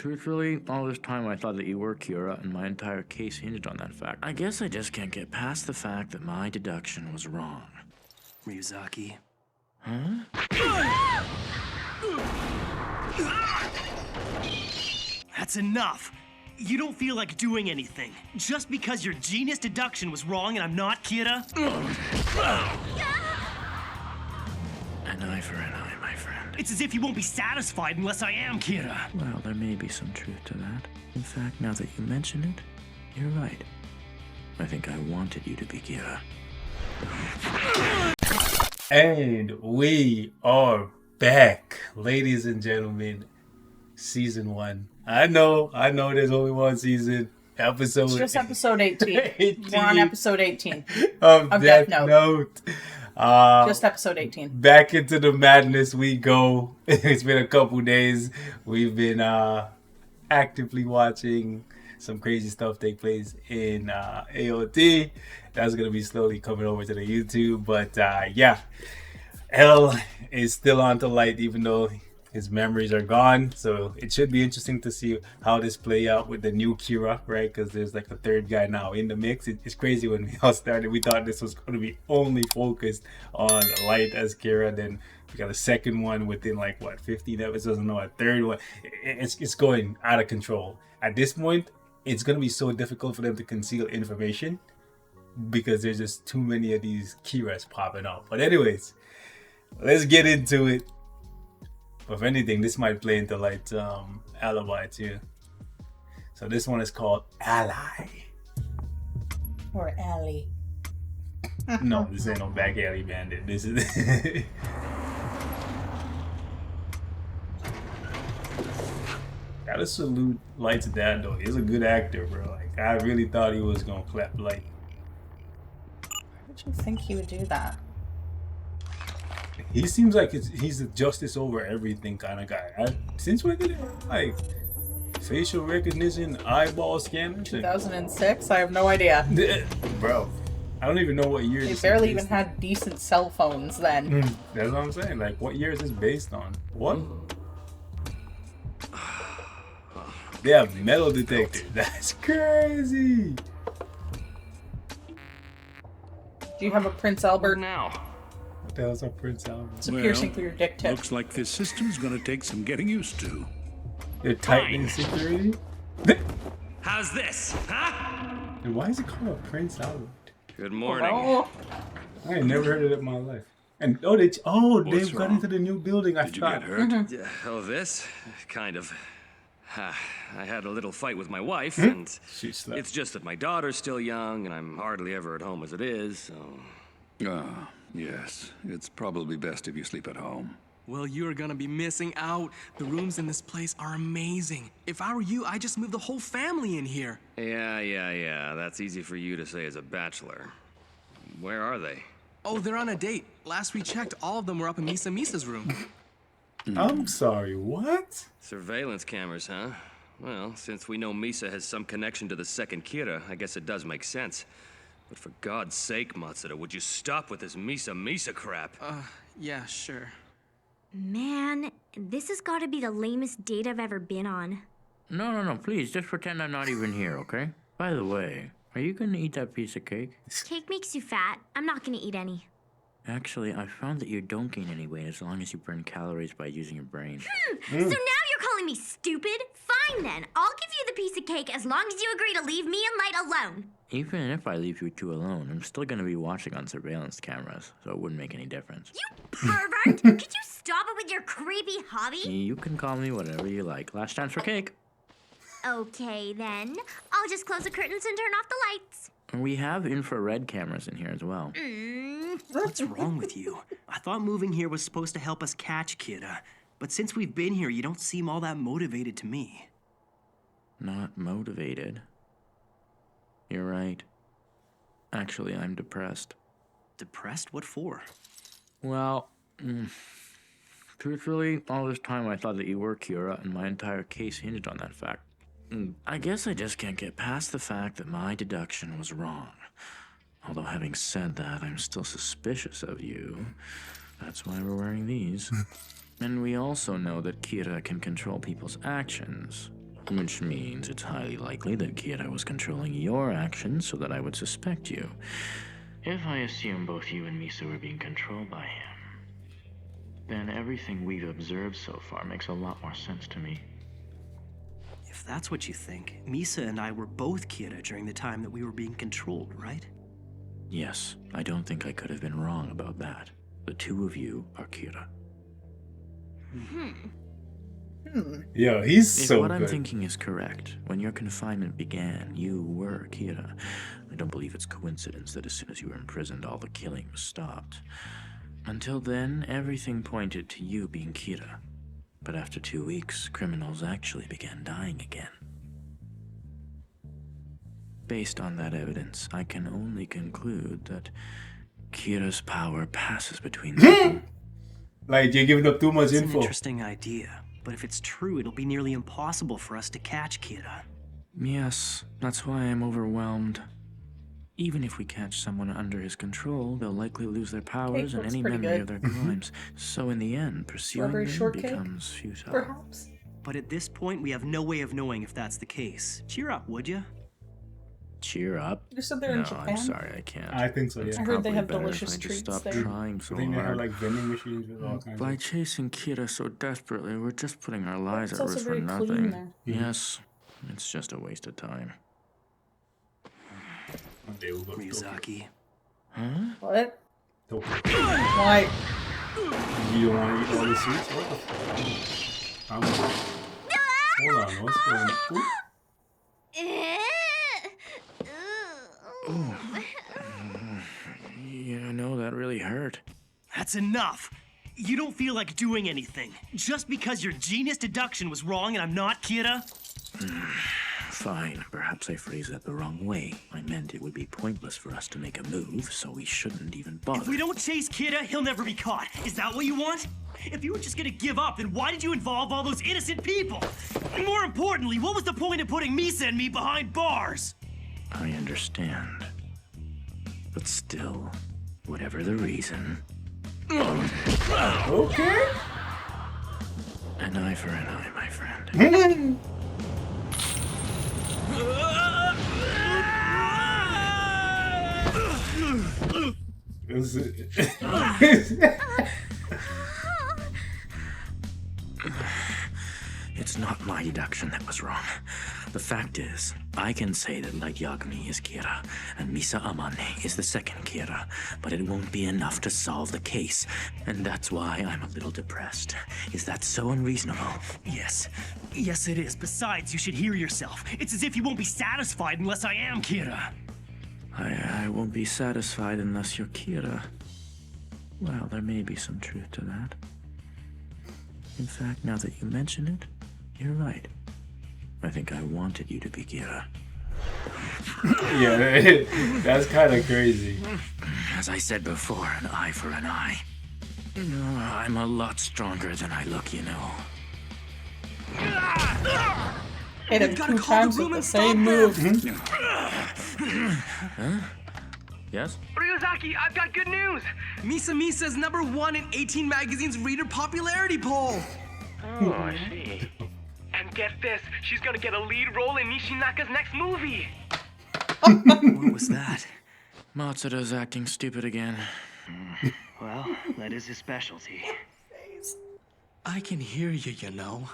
Truthfully, all this time I thought that you were Kira, and my entire case hinged on that fact. I guess I just can't get past the fact that my deduction was wrong. RYUZAKI. Huh? That's enough. You don't feel like doing anything. Just because your genius deduction was wrong and I'm not Kira? An eye for an eye, my friend. It's as if you won't be satisfied unless I am Kira. Well, there may be some truth to that. In fact, now that you mention it, you're right. I think I wanted you to be Kira. And we are back, ladies and gentlemen. Season 1. I know there's only one season. It's just episode 18. We're on episode 18 of Death Note. Note. Just episode 18. Back into the madness we go. It's been a couple days. We've been actively watching some crazy stuff take place in AOT. That's going to be slowly coming over to the YouTube. But yeah, L is still on to Light, even though his memories are gone. So it should be interesting to see how this play out with the new Kira, right? Because there's like a third guy now in the mix. It's crazy. When we all started, we thought this was going to be only focused on Light as Kira. Then we got a second one within like what, 15 episodes? No, a third one. It's going out of control. At this point, it's going to be so difficult for them to conceal information because there's just too many of these Kiras popping up. But anyways, let's get into it. If anything, this might play into Light's alibi too. So this one is called Ally. Or Allie. No, this ain't no back alley bandit. This is gotta salute Light's dad though. He's a good actor, bro. Like I really thought he was gonna clap Light. Why would you think he would do that? He seems like he's a justice over everything kind of guy. Since when did it like facial recognition, eyeball scanner? 2006? I have no idea. Bro, I don't even know what year. They barely even had decent cell phones then. That's what I'm saying. Like, what year is this based on? What? They have metal detectors. That's crazy. Do you have a Prince Albert? Now. What the hell's a Prince Albert? It's a piercing through your dick tip. Looks like this system's gonna take some getting used to. They're tightening security? How's this, huh? And why is it called a Prince Albert? Good morning. Oh, I ain't never heard of it in my life. And they've got into the new building. Did you get hurt? Oh, this? Kind of. I had a little fight with my wife, and She slept. it's just that my daughter's still young, and I'm hardly ever at home as it is, so... Ah, yes. It's probably best if you sleep at home. Well, you're gonna be missing out. The rooms in this place are amazing. If I were you, I'd just move the whole family in here. Yeah. That's easy for you to say as a bachelor. Where are they? Oh, they're on a date. Last we checked, all of them were up in Misa's room. I'm sorry, what? Surveillance cameras, huh? Well, since we know Misa has some connection to the second Kira, I guess it does make sense. But for God's sake, Matsuda, would you stop with this Misa crap? Yeah, sure. Man, this has got to be the lamest date I've ever been on. No, please, just pretend I'm not even here, okay? By the way, are you gonna eat that piece of cake? Cake makes you fat. I'm not gonna eat any. Actually, I found that you don't gain any weight as long as you burn calories by using your brain. So now you're calling me stupid? Fine then, I'll give you the piece of cake as long as you agree to leave me and Light alone. Even if I leave you two alone, I'm still gonna be watching on surveillance cameras, so it wouldn't make any difference. You pervert! Could you stop it with your creepy hobby? You can call me whatever you like. Last chance for cake. Okay then, I'll just close the curtains and turn off the lights. We have infrared cameras in here as well. What's wrong with you? I thought moving here was supposed to help us catch Kira. But since we've been here, you don't seem all that motivated to me. Not motivated. You're right. Actually, I'm depressed. Depressed? What for? Well, truthfully, all this time I thought that you were Kira, and my entire case hinged on that fact. I guess I just can't get past the fact that my deduction was wrong. Although having said that, I'm still suspicious of you. That's why we're wearing these. And we also know that Kira can control people's actions. Which means it's highly likely that Kira was controlling your actions so that I would suspect you. If I assume both you and Misa were being controlled by him, then everything we've observed so far makes a lot more sense to me. If that's what you think, Misa and I were both Kira during the time that we were being controlled, right? Yes, I don't think I could have been wrong about that. The two of you are Kira. Yo, he's If so what good. I'm thinking is correct, when your confinement began, you were Kira. I don't believe it's coincidence that as soon as you were imprisoned, all the killing was stopped. Until then, everything pointed to you being Kira. But after 2 weeks, criminals actually began dying again. Based on that evidence, I can only conclude that Kira's power passes between people. Like, you're giving up too much It's an info. interesting idea, but if it's true, it'll be nearly impossible for us to catch Kira. Yes, that's why I'm overwhelmed. Even if we catch someone under his control, they'll likely lose their powers and looks any pretty memory good. of their crimes. So in the end, pursuing Strawberry them shortcake? becomes futile. Perhaps. But at this point, we have no way of knowing if that's the case. Cheer up, would you? Cheer up. You said they're in No, Japan? I'm sorry, I can't. I think so, It's yeah. I heard they probably have better delicious if I just treats stop there. trying so I think they have hard. like vending machines with all kinds By of. chasing Kira so desperately, we're just putting our lives It's at also risk for very clean nothing. there. Yes, it's just a waste of time. They will go to RYUZAKI. What? Tokyo. Why? You don't want to eat all the sweets? What the fuck? Hold on, what's going on? Yeah, no, that really hurt. That's enough! You don't feel like doing anything. Just because your genius deduction was wrong and I'm not Kira? Fine, perhaps I phrased that the wrong way. I meant it would be pointless for us to make a move, so we shouldn't even bother. If we don't chase Kira, he'll never be caught. Is that what you want? If you were just gonna give up, then why did you involve all those innocent people? And more importantly, what was the point of putting Misa and me behind bars? I understand. But still, whatever the reason, Okay. an eye for an eye, my friend. This is- It's not my deduction that was wrong. The fact is, I can say that Light Yagami is Kira, and Misa Amane is the second Kira, but it won't be enough to solve the case, and that's why I'm a little depressed. Is that so unreasonable? Yes. Yes, it is. Besides, you should hear yourself. It's as if you won't be satisfied unless I am Kira. I won't be satisfied unless you're Kira. Well, there may be some truth to that. In fact, now that you mention it, you're right. I think I wanted you to be Kira. yeah, that's kind of crazy. As I said before, an eye for an eye. I'm a lot stronger than I look, you know. Hit him gotta 2 call the times room with the and same stop move. Yes? RYUZAKI, I've got good news! Misa is #1 in 18 Magazine's reader popularity poll! Oh, I see. And get this, she's gonna get a lead role in Nishinaka's next movie! What was that? Matsuda's acting stupid again. Well, that is his specialty. I can hear you, you know.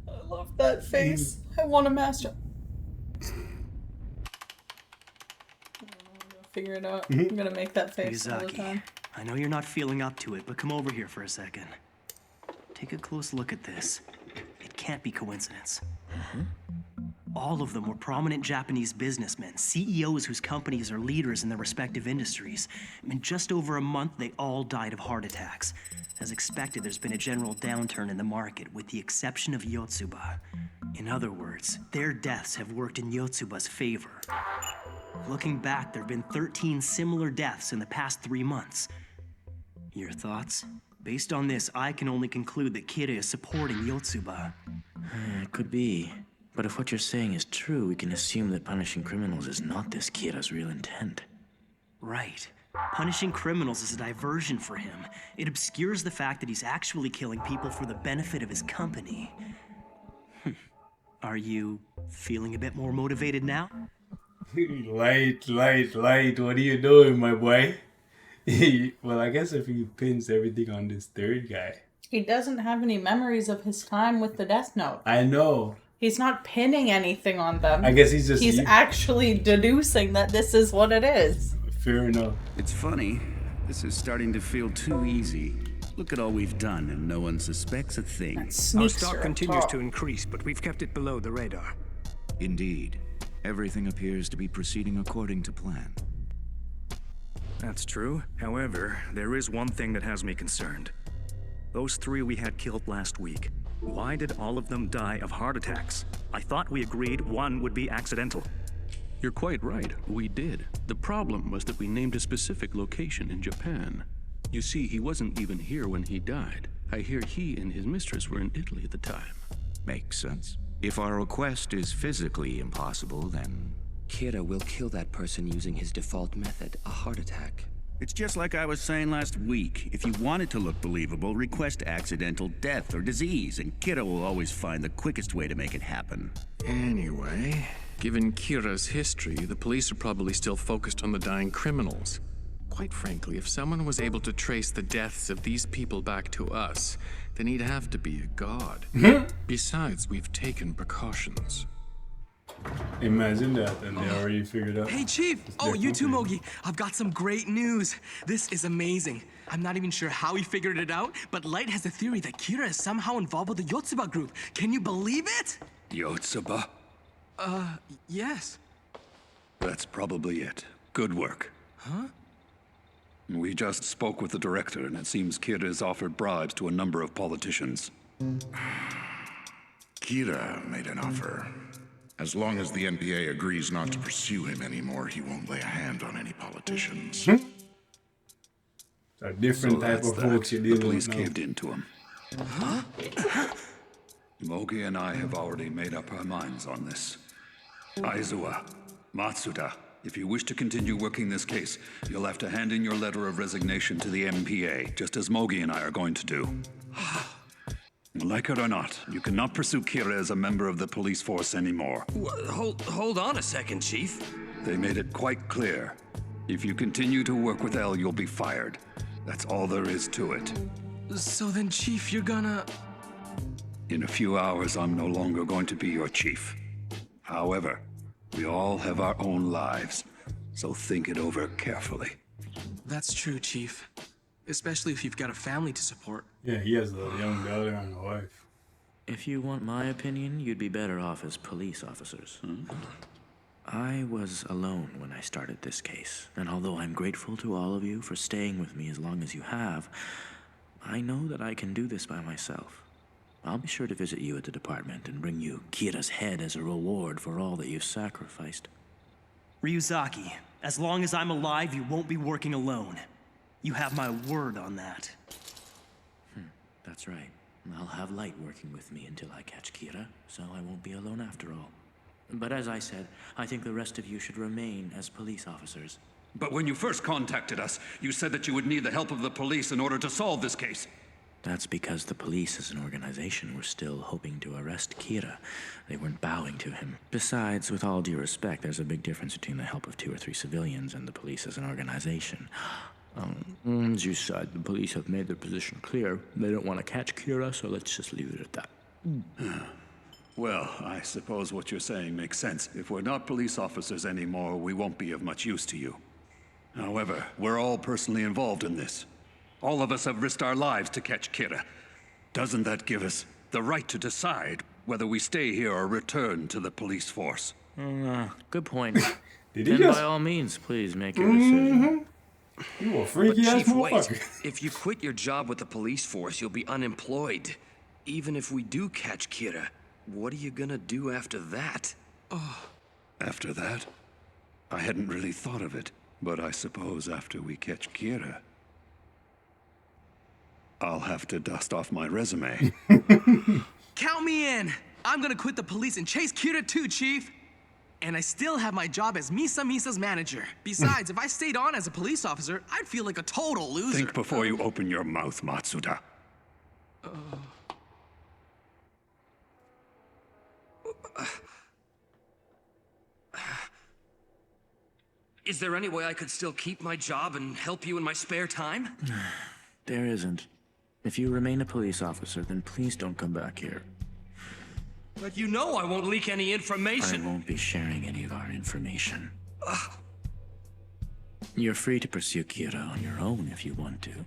I love that face. I want a master. I'm gonna figure it out. I'm gonna make that face all the RYUZAKI, time. I know you're not feeling up to it, but come over here for a second. Take a close look at this. It can't be coincidence. All of them were prominent Japanese businessmen, CEOs whose companies are leaders in their respective industries. In just over a month, they all died of heart attacks. As expected, there's been a general downturn in the market, with the exception of Yotsuba. In other words, their deaths have worked in Yotsuba's favor. Looking back, there have been 13 similar deaths in the past 3 months. Your thoughts? Based on this, I can only conclude that Kira is supporting Yotsuba. It could be. But if what you're saying is true, we can assume that punishing criminals is not this Kira's real intent. Right. Punishing criminals is a diversion for him. It obscures the fact that he's actually killing people for the benefit of his company. Are you feeling a bit more motivated now? Light, what are you doing, my boy? Well, I guess if he pins everything on this third guy. He doesn't have any memories of his time with the Death Note. I know. He's not pinning anything on them. I guess he's just... He's actually deducing that this is what it is. Fair enough. It's funny. This is starting to feel too easy. Look at all we've done and no one suspects a thing. Our stock continues to increase, but we've kept it below the radar. Indeed. Everything appears to be proceeding according to plan. That's true. However, there is one thing that has me concerned. Those 3 we had killed last week. Why did all of them die of heart attacks? I thought we agreed one would be accidental. You're quite right, we did. The problem was that we named a specific location in Japan. You see, he wasn't even here when he died. I hear he and his mistress were in Italy at the time. Makes sense. If our request is physically impossible, then... Kira will kill that person using his default method, a heart attack. It's just like I was saying last week. If you want it to look believable, request accidental death or disease, and Kira will always find the quickest way to make it happen. Anyway, given Kira's history, the police are probably still focused on the dying criminals. Quite frankly, if someone was able to trace the deaths of these people back to us, then he'd have to be a god. Besides, we've taken precautions. Imagine that, and they already figured out. Hey, Chief! Oh, you too, Mogi. I've got some great news. This is amazing. I'm not even sure how he figured it out, but Light has a theory that Kira is somehow involved with the Yotsuba group. Can you believe it? Yotsuba? Yes. That's probably it. Good work. Huh? We just spoke with the director, and it seems Kira has offered bribes to a number of politicians. Kira made an offer. As long as the NPA agrees not to pursue him anymore, he won't lay a hand on any politicians. A different type of folks you're dealing The police with now. caved into him. Mogi and I have already made up our minds on this. Aizawa, Matsuda, if you wish to continue working this case, you'll have to hand in your letter of resignation to the MPA, just as Mogi and I are going to do. Like it or not, you cannot pursue Kira as a member of the police force anymore. Hold on a second, Chief. They made it quite clear. If you continue to work with L, you'll be fired. That's all there is to it. So then, Chief, you're gonna... In a few hours, I'm no longer going to be your chief. However, we all have our own lives, so think it over carefully. That's true, Chief. Especially if you've got a family to support. Yeah, he has a young daughter and a wife. If you want my opinion, you'd be better off as police officers. I was alone when I started this case, and although I'm grateful to all of you for staying with me as long as you have, I know that I can do this by myself. I'll be sure to visit you at the department and bring you Kira's head as a reward for all that you've sacrificed. Ryuzaki, as long as I'm alive, you won't be working alone. You have my word on that. That's right. I'll have Light working with me until I catch Kira, so I won't be alone after all. But as I said, I think the rest of you should remain as police officers. But when you first contacted us, you said that you would need the help of the police in order to solve this case. That's because the police as an organization were still hoping to arrest Kira. They weren't bowing to him. Besides, with all due respect, there's a big difference between the help of 2 or 3 civilians and the police as an organization. As you said, the police have made their position clear. They don't want to catch Kira, so let's just leave it at that. Well, I suppose what you're saying makes sense. If we're not police officers anymore, we won't be of much use to you. However, we're all personally involved in this. All of us have risked our lives to catch Kira. Doesn't that give us the right to decide whether we stay here or return to the police force? Good point. Did Then he just... by all means, please make your decision. You a freaky ass Chief, wait. motherfucker. If you quit your job with the police force, you'll be unemployed. Even if we do catch Kira, what are you gonna do after that? After that? I hadn't really thought of it, but I suppose after we catch Kira, I'll have to dust off my resume. Count me in! I'm gonna quit the police and chase Kira too, Chief! And I still have my job as Misa's manager. Besides, if I stayed on as a police officer, I'd feel like a total loser. Think before you open your mouth, Is there any way I could still keep my job and help you in my spare time? There isn't. If you remain a police officer, then please don't come back here. But you know I won't leak any I information. won't be sharing any of our information. You're free to pursue Kira on your own if you want to.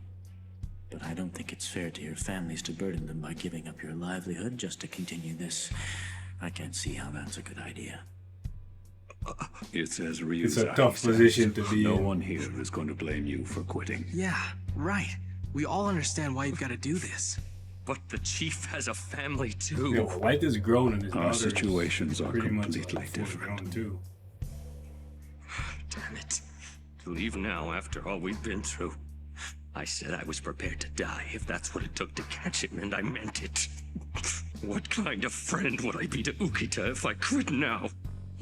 But I don't think it's fair to your families to burden them by giving up your livelihood just to continue this. I can't see how that's a good idea. It's as RYUZAKI It's a tough says. position to be No in. one here is going to blame you for quitting. Yeah, right. We all understand why you've got to do this. But the chief has a family too. Yeah, well, Light is grown and his Our daughter is situations are pretty much completely fully different. grown too. Damn it. To leave now after all we've been through. I said I was prepared to die if that's what it took to catch him, and I meant it. What kind of friend would I be to Ukita if I quit now?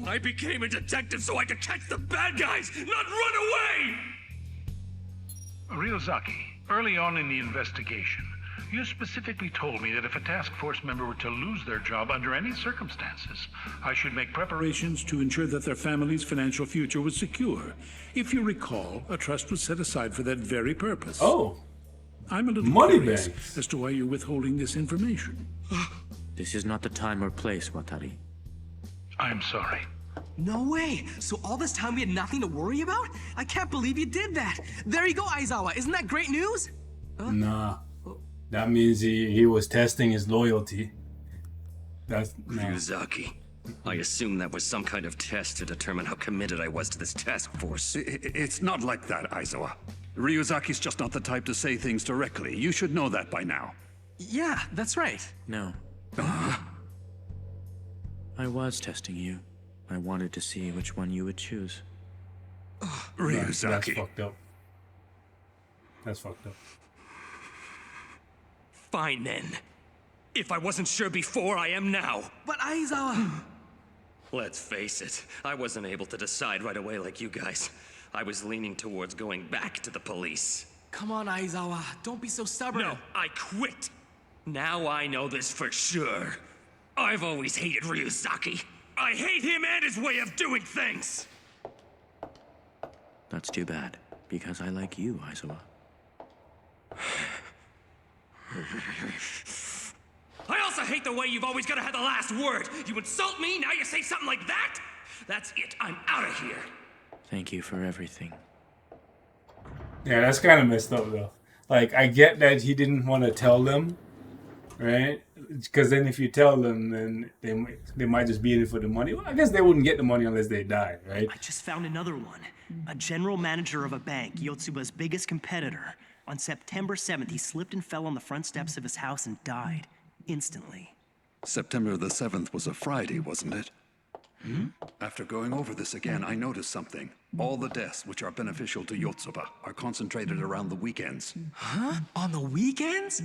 I became a detective so I could catch the bad guys, not run away! RYUZAKI, early on in the investigation, you specifically told me that if a task force member were to lose their job under any circumstances, I should make preparations to ensure that their family's financial future was secure. If you recall, a trust was set aside for that very purpose. Oh. I'm a little Money curious bags. as to why you're withholding this information. This is not the time or place, Watari. I'm sorry. No way! So all this time we had nothing to worry about? I can't believe you did that! There you go, Aizawa! Isn't that great news? Nah. That means he was testing his loyalty. That's no. RYUZAKI. I assume that was some kind of test to determine how committed I was to this task force. It's not like that, Aizawa. RYUZAKI's just not the type to say things directly. You should know that by now. Yeah, that's right. No. I was testing you. I wanted to see which one you would choose. That's fucked up. That's fucked up. Fine then. If I wasn't sure before, I am now. But Aizawa... Let's face it, I wasn't able to decide right away like you guys. I was leaning towards going back to the police. Come on, Aizawa. Don't be so stubborn. No, I quit. Now I know this for sure. I've always hated RYUZAKI. I hate him and his way of doing things. That's too bad, because I like you, Aizawa. I also hate the way you've always got to have the last word. You insult me, now you say something like that? That's it. I'm out of here. Thank you for everything. Yeah, that's kind of messed up though. Like, I get that he didn't want to tell them, right? Because then if you tell them, then they might just be in it for the money. Well, I guess they wouldn't get the money unless they died, right? I just found another one. A general manager of a bank, Yotsuba's biggest competitor. On September 7th, he slipped and fell on the front steps of his house and died. Instantly. September the 7th was a Friday, wasn't it? After going over this again, I noticed something. All the deaths which are beneficial to Yotsuba are concentrated around the weekends. Huh? On the weekends?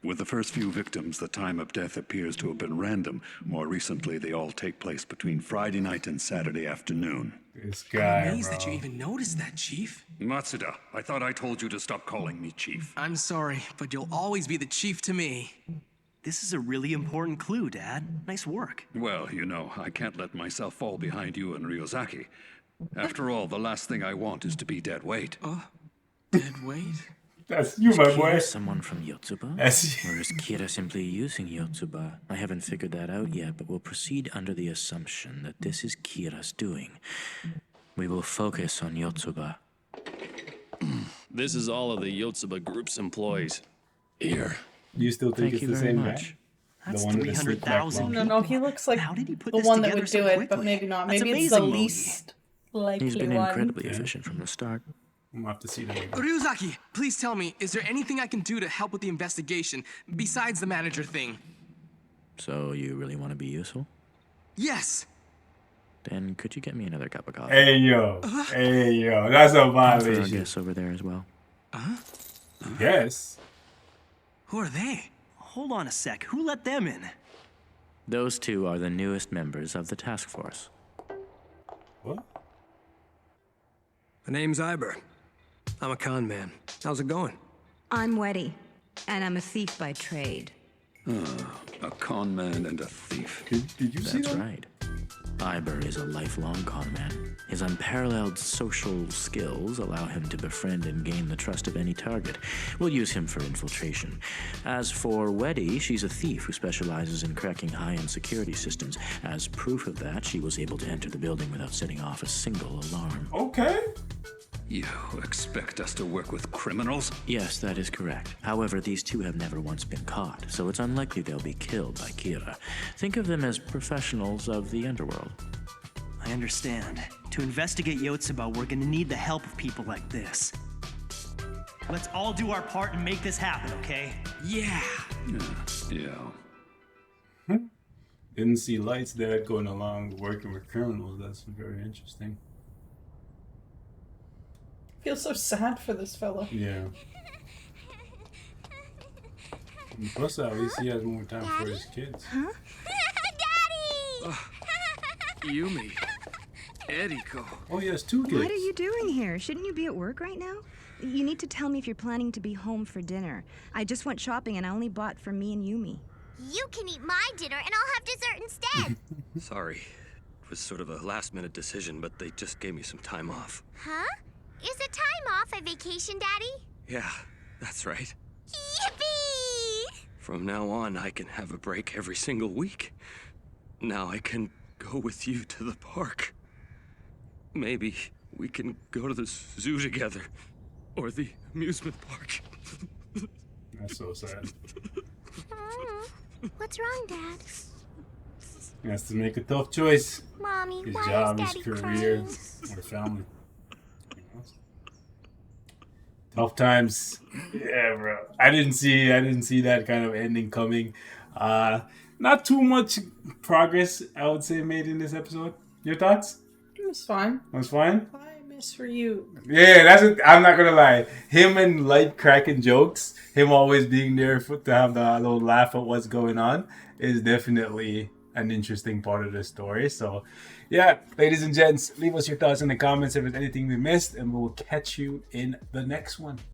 With the first few victims, the time of death appears to have been random. More recently, they all take place between Friday night and Saturday afternoon. This I'm guy, amazed bro. that you even noticed that, Chief. Matsuda, I thought I told you to stop calling me Chief. I'm sorry, but you'll always be the chief to me. This is a really important clue, Dad. Nice work. Well, you know, I can't let myself fall behind you and RYUZAKI. After all, the last thing I want is to be dead weight. Dead weight? That's you, Is my Kira boy. someone from Yotsuba? That's Or is Kira simply using Yotsuba? I haven't figured that out yet, but we'll proceed under the assumption that this is Kira's doing. We will focus on Yotsuba. This is all of the Yotsuba Group's employees. Here. You still think Thank it's you the very same much. guy? That's The one with the slick back 300,000 blonde. No, he looks like How did he put the this one that together would so do it, but quickly? maybe not. That's Maybe it's the amazing, Logie. least likely He's been one. incredibly efficient from the start. I'm gonna have to see them again. RYUZAKI, please tell me, is there anything I can do to help with the investigation besides the manager thing? So you really want to be useful? Yes. Then could you get me another cup of coffee? Hey yo, that's a And for our violation. guests over there as well. Yes. Who are they? Hold on a sec. Who let them in? Those two are the newest members of the task force. What? My name's Iber. I'm a con man. How's it going? I'm Weddy, and I'm a thief by trade. A con man and a thief. Did you see That's that? right. Iber is a lifelong con man. His unparalleled social skills allow him to befriend and gain the trust of any target. We'll use him for infiltration. As for Weddy, she's a thief who specializes in cracking high-end security systems. As proof of that, she was able to enter the building without setting off a single alarm. Okay. You expect us to work with criminals? Yes, that is correct. However, these two have never once been caught, so it's unlikely they'll be killed by Kira. Think of them as professionals of the underworld. I understand. To investigate Yotsuba, we're gonna need the help of people like this. Let's all do our part and make this happen, okay? Yeah. Yeah. Didn't see Light's dad going along working with criminals. That's very interesting. I feel so sad for this fella. Yeah. And plus, at least he has more time for his kids. Huh? Yumi. Eriko. Oh, he has 2 kids. What are you doing here? Shouldn't you be at work right now? You need to tell me if you're planning to be home for dinner. I just went shopping and I only bought for me and Yumi. You can eat my dinner and I'll have dessert instead. Sorry. It was sort of a last-minute decision, but they just gave me some time off. Huh? Is a time off a vacation, Daddy? Yeah, that's right. Yippee! From now on, I can have a break every single week. Now I can go with you to the park. Maybe we can go to the zoo together. Or the amusement park. That's so sad. What's wrong, Dad? He has to make a tough choice. Mommy, His why job, is his Daddy career, crying? or family. Tough times. Yeah, bro. I didn't see that kind of ending coming. Not too much progress, I would say, made in this episode. Your thoughts? It was fine. It was fine? I miss Ryu. Yeah, I'm not gonna lie. Him and Light cracking jokes, him always being there to have the little laugh at what's going on, is definitely an interesting part of the story. So, yeah, ladies and gents, leave us your thoughts in the comments if there's anything we missed, and we'll catch you in the next one.